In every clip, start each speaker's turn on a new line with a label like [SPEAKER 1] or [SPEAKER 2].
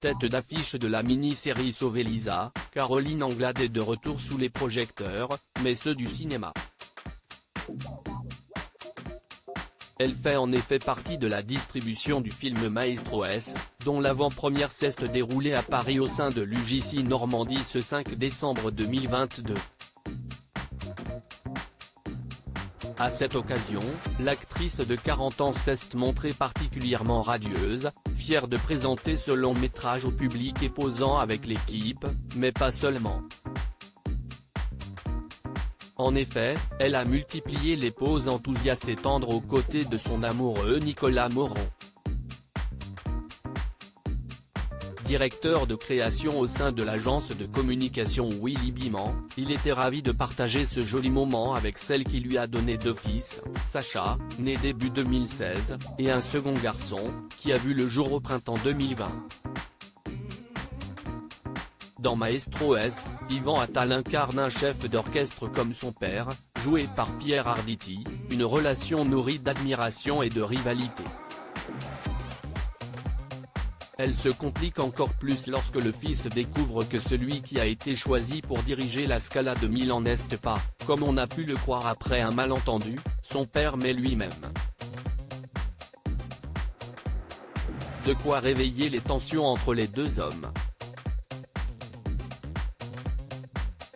[SPEAKER 1] Tête d'affiche de la mini-série Sauver Lisa, Caroline Anglade est de retour sous les projecteurs, mais ceux du cinéma. Elle fait en effet partie de la distribution du film Maestro S, dont l'avant-première s'est déroulée à Paris au sein de l'UJC Normandie ce 5 décembre 2022. À cette occasion, l'actrice de 40 ans s'est montrée particulièrement radieuse, fière de présenter ce long métrage au public et posant avec l'équipe, mais pas seulement. En effet, elle a multiplié les poses enthousiastes et tendres aux côtés de son amoureux Nicolas Moron. Directeur de création au sein de l'agence de communication Willy Biman, il était ravi de partager ce joli moment avec celle qui lui a donné 2 fils, Sacha, né début 2016, et un second garçon, qui a vu le jour au printemps 2020. Dans Maestro S, Yvan Attal incarne un chef d'orchestre comme son père, joué par Pierre Arditi, une relation nourrie d'admiration et de rivalité. Elle se complique encore plus lorsque le fils découvre que celui qui a été choisi pour diriger la Scala de Milan n'est pas, comme on a pu le croire après un malentendu, son père mais lui-même. De quoi réveiller les tensions entre les deux hommes.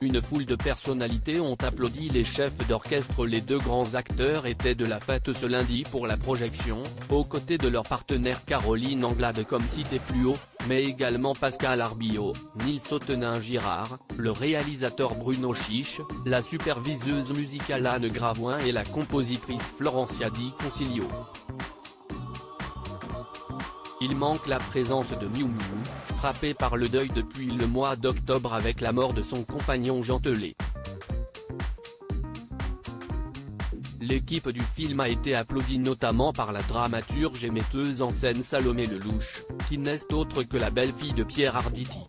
[SPEAKER 1] Une foule de personnalités ont applaudi les chefs d'orchestre. Les 2 grands acteurs étaient de la fête ce lundi pour la projection, aux côtés de leur partenaire Caroline Anglade comme cité plus haut, mais également Pascal Arbillot, Nils Autenin-Girard, le réalisateur Bruno Chiche, la superviseuse musicale Anne Gravoin et la compositrice Florencia Di Concilio. Il manque la présence de Miu Miu, frappé par le deuil depuis le mois d'octobre avec la mort de son compagnon Jean Telet. L'équipe du film a été applaudie notamment par la dramaturge et metteuse en scène Salomé Lelouch, qui n'est autre que la belle-fille de Pierre Arditi.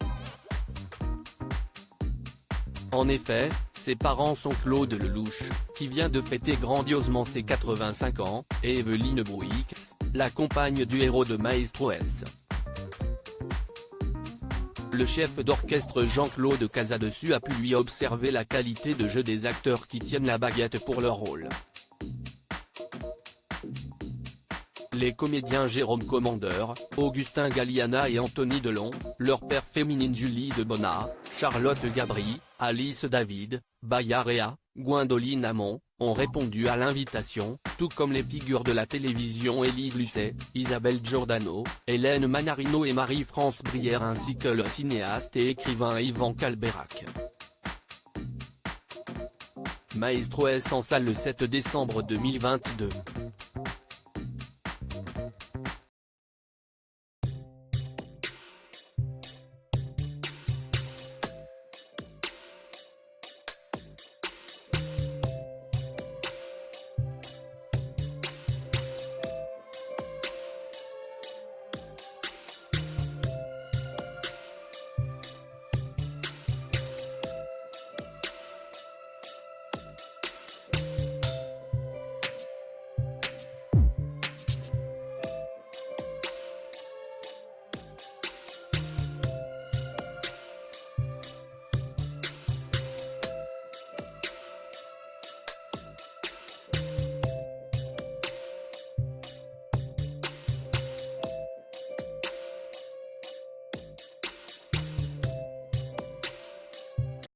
[SPEAKER 1] En effet, ses parents sont Claude Lelouch, qui vient de fêter grandiosement ses 85 ans, et Evelyne Bouix, la compagne du héros de Maestro S. Le chef d'orchestre Jean-Claude Casadessus a pu lui observer la qualité de jeu des acteurs qui tiennent la baguette pour leur rôle. Les comédiens Jérôme Commandeur, Augustin Galliana et Anthony Delon, leur père féminine Julie de Bonnat, Charlotte Gabri, Alice David, Bayarea, Gwendoline Amon, ont répondu à l'invitation, tout comme les figures de la télévision Élise Lucet, Isabelle Giordano, Hélène Manarino et Marie-France Brière ainsi que le cinéaste et écrivain Yvan Calberac. Maestro S en salle le 7 décembre 2022.